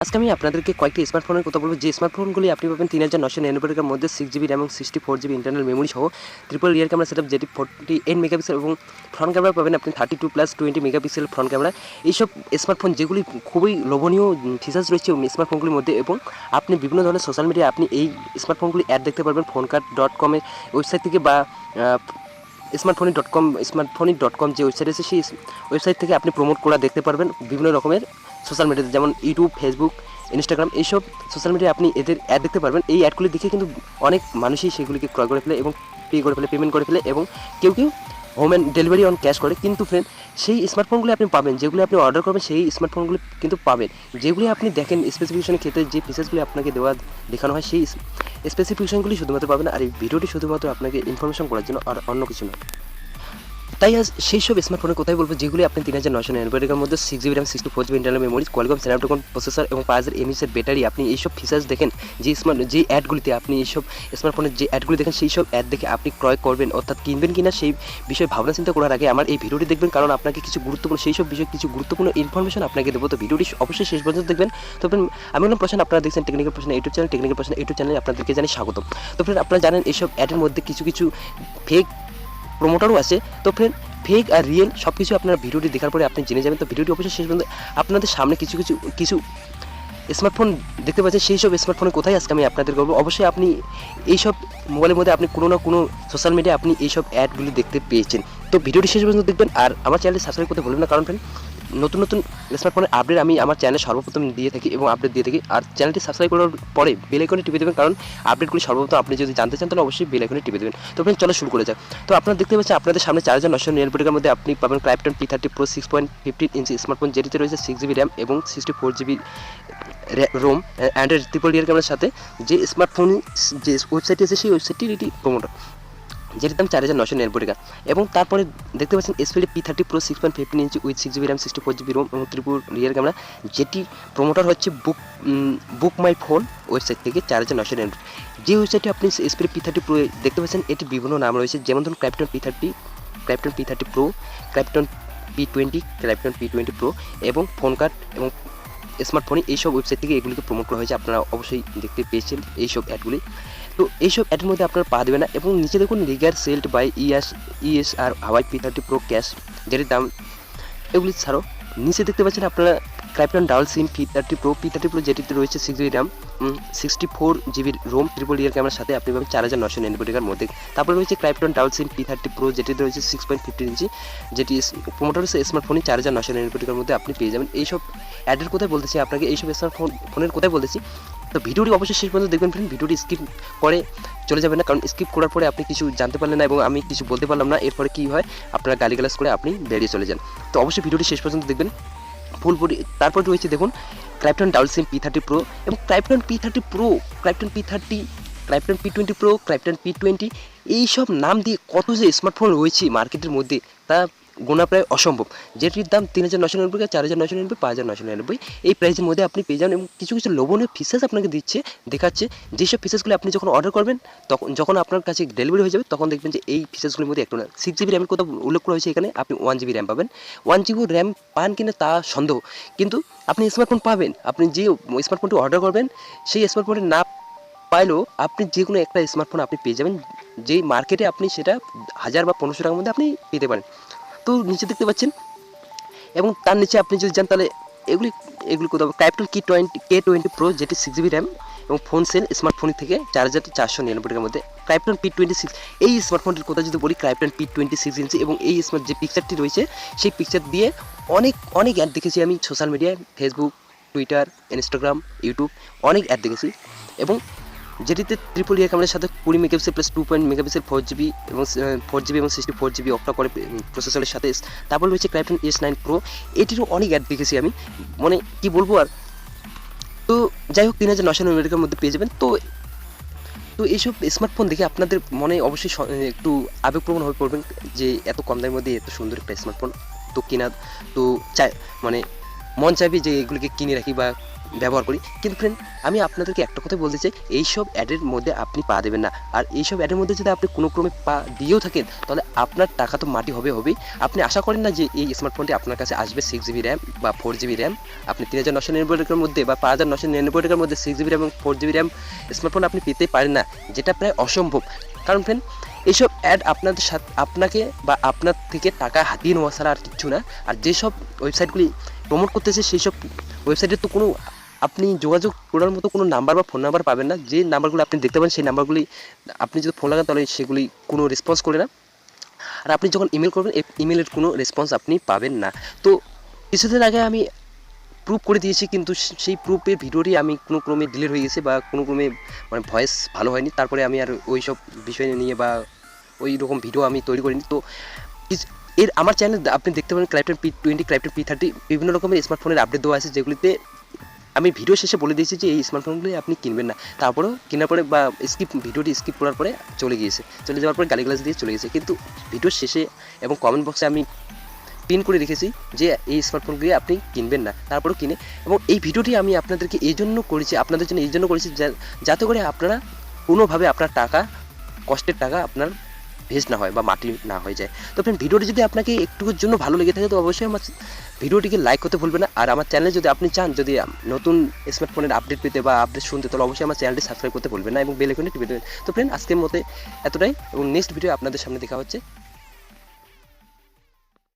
আজকে আমি আপনাদেরকে কয়েকটি স্মার্টফোনের কথা বলবো, যে স্মার্টফোনগুলি আপনি পাবেন 3999 টাকার মধ্যে 6GB র্যাম এবং 64GB ইন্টারনাল মেমোরি সহ ট্রিপল রিয়ার ক্যামেরা সেটআপ, যেটি 48 মেগাপিক্সেল এবং ফ্রন্ট ক্যামেরা পাবেন আপনি 32+20 মেগাপিক্সেল ফ্রন্ট ক্যামেরা। এইসব স্মার্টফোন যেগুলি খুবই লোভনীয় ফিচার্স রয়েছে স্মার্টফোনগুলির মধ্যে, এবং আপনি বিভিন্ন ধরনের সোশ্যাল মিডিয়ায় আপনি এই স্মার্টফোনগুলি অ্যাড দেখতে পারবেন ফোনকার্ট.com-এর ওয়েবসাইট থেকে, বা স্মার্টফোনি.com যে ওয়েবসাইট আছে সেই ওয়েবসাইট থেকে আপনি প্রমোট করা দেখতে পারবেন বিভিন্ন রকমের সোশ্যাল মিডিয়াতে, যেমন ইউটিউব, ফেসবুক, ইনস্টাগ্রাম, এইসব সোশ্যাল মিডিয়ায় আপনি এদের অ্যাড দেখতে পারবেন। এই অ্যাডগুলি দেখে কিন্তু অনেক মানুষই সেগুলিকে ক্রয় করে ফেলে এবং পেমেন্ট করে ফেলে, এবং কেউ home and delivery on cash করে। কিন্তু ফ্রেন্ড, সেই স্মার্টফোনগুলি আপনি পাবেন, যেগুলি আপনি অর্ডার করবেন সেই স্মার্টফোনগুলি কিন্তু পাবেন, যেগুলি আপনি দেখেন স্পেসিফিকেশনের ক্ষেত্রে যে ফিচার্সগুলি আপনাকে দেখানো হয় সেই স্পেসিফিকেশনগুলি শুধুমাত্র পাবেন। আর এই ভিডিওটি শুধুমাত্র আপনাকে ইনফরমেশন করার জন্য, আর অন্য কিছু নয়। তাই আজ সেই সব স্মার্টফোনের কথাই বলবো যেগুলি আপনি 3999 টাকার মধ্যে 6GB RAM 64GB internal memory, Qualcomm Snapdragon processor এবং 5000 mAh ব্যাটারি, আপনি এইসব ফিচার্স দেখেন যে অ্যাডগুলিতে আপনি এইসব স্মার্টফোনের যে অ্যাডগুলি দেখেন সেই সব অ্যাড দেখে আপনি ক্রয় করবেন, অর্থাৎ কিনবেন কিনা সেই বিষয়ে ভাবনা চিন্তা করার আগে আমার এই ভিডিওটি দেখবেন, কারণ আপনাকে কিছু গুরুত্বপূর্ণ ইনফরমেশন আপনাকে দেবো। তো ভিডিওটি অবশ্যই শেষ পর্যন্ত দেখবেন। তো ফ্রেন্ড, আমি বললাম প্রশ্ন, আপনারা দেখছেন টেকনিক্যাল প্রশ্ন ইউটিউব চ্যানেলে আপনাদেরকে জানি স্বাগত। তো ফ্রেন্ড, আপনারা জানেন এইসব অ্যাডের মধ্যে কিছু ফেক প্রমোটারও আছে। তো ফ্রেন্ড, ফেক আর রিয়েল সব কিছু আপনারা ভিডিওটি দেখার পরে আপনি জেনে যাবেন। তো ভিডিওটি অবশ্যই শেষ পর্যন্ত আপনাদের সামনে কিছু স্মার্টফোন দেখতে পাচ্ছেন, সেই সব স্মার্টফোনের কোথায় আজকে আমি আপনাদের বলবো। অবশ্যই আপনি এইসব মোবাইলের মধ্যে আপনি কোনো না কোনো সোশ্যাল মিডিয়ায় আপনি এইসব অ্যাডগুলি দেখতে পেয়েছেন। তো ভিডিওটি শেষ পর্যন্ত দেখবেন, আর আমার চ্যানেলটি সাবস্ক্রাইব করতে ভুলবেন না, কারণ ফ্রেন্ড, নতুন স্মার্টফোনের আপডেট আমি আমার চ্যানেলে সর্বপ্রথম দিয়ে থাকি এবং আপডেট দিয়ে থাকি। আর চ্যানেলটি সাবস্ক্রাইব করার পরে বেল আইকনে টিপে দেবেন, কারণ আপডেটগুলি সর্বপ্রথম আপনি যদি জানতে চান তাহলে অবশ্যই বেল আইকনে টিপে দেবেন। তো ফ্রেন্ড, চলো শুরু করে যাক। তো আপনারা দেখতে পাচ্ছেন আপনাদের সামনে 4999 টাকার মধ্যে আপনি পাবেন Krypton p30 Pro 6.15 ইঞ্চি স্মার্টফোন, যেটিতে রয়েছে 6GB র্যাম এবং 64GB রোম অ্যান্ড্রয়েড ট্রিপল রিয়ার ক্যামেরার সাথে। যে স্মার্টফোন যে ওয়েবসাইটটি আছে সেই ওয়েবসাইটটির এটি প্রমোটার, যেটির দাম 4999 টাকা। এবং তারপরে দেখতে পাচ্ছেন এসপিডি p30 Pro 6.15 ইঞ্চি with 6GB RAM 64GB ROM এবং ট্রিপল রিয়ার ক্যামেরা, যেটি প্রমোটার হচ্ছে বুক মাই ফোন ওয়েবসাইট থেকে 4999। যে ওয়েবসাইটে আপনি এসপিডি p30 Pro দেখতে পাচ্ছেন এটি বিভিন্ন নাম রয়েছে, যেমন ধরুন Krypton p30 Pro, Krypton p20, Krypton p20 Pro এবং ফোনকার্ট এবং স্মার্টফোনে এইসব ওয়েবসাইট থেকে এগুলিকে প্রমোট করা হয়েছে। আপনারা অবশ্যই দেখতে পেয়েছেন এইসব অ্যাডগুলি। তো এইসব অ্যাডের মধ্যে আপনারা পা দেবেন না। এবং নিচে দেখুন রিগার sold by ESR Huawei p30 Pro case, যেটির দাম এগুলি ছাড়াও নিচে দেখতে পাচ্ছেন আপনারা Krypton ডাবল সিম p30 Pro যেটিতে রয়েছে 6GB RAM 64GB Rome triple রিয়ার ক্যামেরার সাথে, আপনি পাবেন 4999 টাকার মধ্যে। তারপরে রয়েছে Krypton ডাবল সিম p30 Pro যেটিতে রয়েছে 6.15 ইঞ্চি, যেটি প্রমোটার হচ্ছে স্মার্টফোনই 4999 টাকার মধ্যে আপনি পেয়ে যাবেন। এইসব অ্যাডের কোথায় বলতেছি আপনাকে, এইসব স্মার্টফোনের কোথায় বলতেছি। তো ভিডিওটি অবশ্যই শেষ পর্যন্ত দেখবেন ফ্রেন্ড, ভিডিওটি স্কিপ করে চলে যাবেন না, কারণ স্কিপ করার পরে আপনি কিছু জানতে পারলেন না এবং আমি কিছু বলতে পারলাম না, এরপরে কী হয় আপনারা গালিগালাজ করে আপনি বেরিয়ে চলে যান। তো অবশ্যই ভিডিওটি শেষ পর্যন্ত দেখবেন ফুল বডি। তারপর রয়েছে দেখুন Krypton ডাবল সিম p30 Pro এবং Krypton p30 Pro, Krypton p30, Krypton p20 Pro, Krypton p20, এইসব নাম দিয়ে কত যে স্মার্টফোন রয়েছে মার্কেটের মধ্যে তা গোনা প্রায় অসম্ভব, যেটির দাম 3999, 4999, 5999 এই প্রাইসের মধ্যে আপনি পেয়ে যান। এবং কিছু লোভনীয় ফিচার্স আপনাকে দেখাচ্ছে, যেসব ফিচার্সগুলো আপনি যখন অর্ডার করবেন যখন আপনার কাছে ডেলিভারি হয়ে যাবে তখন দেখবেন যে এই ফিচার্সগুলোর মধ্যে একটু না। 6GB র্যামের কথা উল্লেখ করা হয়েছে এখানে, আপনি 1GB র্যাম পাবেন। 1GB র্যাম পান কিনা তা সন্দেহ, কিন্তু আপনি স্মার্টফোন পাবেন। আপনি যে স্মার্টফোনটি অর্ডার করবেন সেই স্মার্টফোনটি না পাইলেও আপনি যে কোনো একটা স্মার্টফোন আপনি পেয়ে যাবেন, যেই মার্কেটে আপনি সেটা 1000 বা 1500 টাকার মধ্যে আপনি পেতে পারেন। তো নিচে দেখতে পাচ্ছেন, এবং তার নিচে আপনি যদি যান তাহলে এগুলি কোথাও Krypton K20 Pro, যেটি 6GB র্যাম এবং ফোন সেল স্মার্টফোন থেকে 4499 টাকার মধ্যে। Krypton p26, এই স্মার্টফোনটির কথা যদি বলি, Krypton p26 ইঞ্চি, এবং এই যে পিকচারটি রয়েছে সেই পিকচার দিয়ে অনেক অ্যাড দেখেছি আমি সোশ্যাল মিডিয়ায়, ফেসবুক, টুইটার, ইনস্টাগ্রাম, ইউটিউব, অনেক অ্যাড দেখেছি। এবং যেটিতে ট্রিপল রিয়ার ক্যামেরার সাথে 20 মেগাপিক্সেল প্লাস 2 মেগাপিক্সেল 4GB এবং 64GB অক্টা করে প্রসেসরের সাথে। তারপর রয়েছে Krypton S9 Pro, এটিরও অনেক অ্যাড দেখেছি আমি, মানে কি বলবো আর। তো যাই হোক 3999 টাকার মধ্যে পেয়ে যাবেন। তো এইসব স্মার্টফোন দেখে আপনাদের মনে অবশ্যই একটু আবেগপ্রবণ হয়ে পড়বেন যে এত কম দামের মধ্যে এত সুন্দর একটা স্মার্টফোন তো কেনা, তো চাই মানে মন চাইবে যে এগুলিকে কিনে রাখি বা ব্যবহার করি। কিন্তু ফ্রেন্ড আমি আপনাদেরকে একটা কথা বলতে চাই, এইসব অ্যাডের মধ্যে আপনি পা দেবেন না। আর এইসব অ্যাডের মধ্যে যদি আপনি কোনো ক্রমে পা দিয়েও থাকেন তাহলে আপনার টাকা তো মাটি হবেই। আপনি আশা করেন না যে এই স্মার্টফোনটি আপনার কাছে আসবে 6GB র্যাম বা 4GB র্যাম। আপনি 3999 টাকার মধ্যে বা 5999 টাকার মধ্যে 6GB র্যাম এবং 4GB র্যাম স্মার্টফোন আপনি পেতে পারেন না, যেটা প্রায় অসম্ভব। কারণ ফ্রেন্ড এইসব অ্যাড আপনাদের সাথে আপনাকে বা আপনার থেকে টাকা হাতিয়ে নেওয়া ছাড়া আর কিচ্ছু না। আর যেসব ওয়েবসাইটগুলি প্রমোট করতেছে সেই সব ওয়েবসাইটের তো কোনো আপনি যোগাযোগ করার মতো কোনো নাম্বার বা ফোন নাম্বার পাবেন না। যে নাম্বারগুলো আপনি দেখতে পাবেন সেই নাম্বারগুলি আপনি যদি ফোন লাগান তাহলে সেগুলি কোনো রেসপন্স করে না। আর আপনি যখন ইমেল করবেন ইমেলের কোনো রেসপন্স আপনি পাবেন না। তো কিছুদিন আগে আমি প্রুফ করে দিয়েছি, কিন্তু সেই প্রুফের ভিডিওটি আমি কোনো ক্রমে ডিলিট হয়ে গেছে বা কোনো ক্রমে মানে ভয়েস ভালো হয়নি। তারপরে আমি আর ওই সব বিষয় নিয়ে বা ওই রকম ভিডিও আমি তৈরি করিনি। তো এর আমার চ্যানেল আপনি দেখতে পারেন ক্রাইপ্টন p20, ক্রাইপ্টন p30 বিভিন্ন রকমের স্মার্টফোনের আপডেট দেওয়া আছে, যেগুলিতে আমি ভিডিও শেষে বলে দিয়েছি যে এই স্মার্টফোনগুলি আপনি কিনবেন না। তারপরেও কেনার পরে বা ভিডিওটি স্কিপ করার পরে চলে যাওয়ার পরে গালিগালাজ দিয়ে চলে গেছে। কিন্তু ভিডিওর শেষে এবং কমেন্ট বক্সে আমি পিন করে রেখেছি যে এই স্মার্টফোনগুলি আপনি কিনবেন না, তারপরেও কিনে। এবং এই ভিডিওটি আমি আপনাদেরকে এই জন্য করেছি, আপনাদের জন্য এই জন্য করেছি যাতে করে আপনারা কোনোভাবে আপনার টাকা, কষ্টের টাকা আপনার ভেস্ট না হয় বা মাটি না হয়ে যায়। তো ফ্রেন্ড ভিডিওটি যদি আপনাকে একটুকুর জন্য ভালো লেগে থাকে তো অবশ্যই আমার ভিডিওটিকে লাইক করতে ভুলবেন না। আর আমার চ্যানেলে যদি আপনি চান যদি নতুন স্মার্টফোনের আপডেট পেতে বা আপডেট শুনতে, তাহলে অবশ্যই আমার চ্যানেলটি সাবস্ক্রাইব করতে ভুলবেন না এবং বেল আইকনটি টিপে দেবেন। তো ফ্রেন্ড আজকের মতো এতটাই, এবং নেক্সট ভিডিও আপনাদের সামনে দেখা হচ্ছে।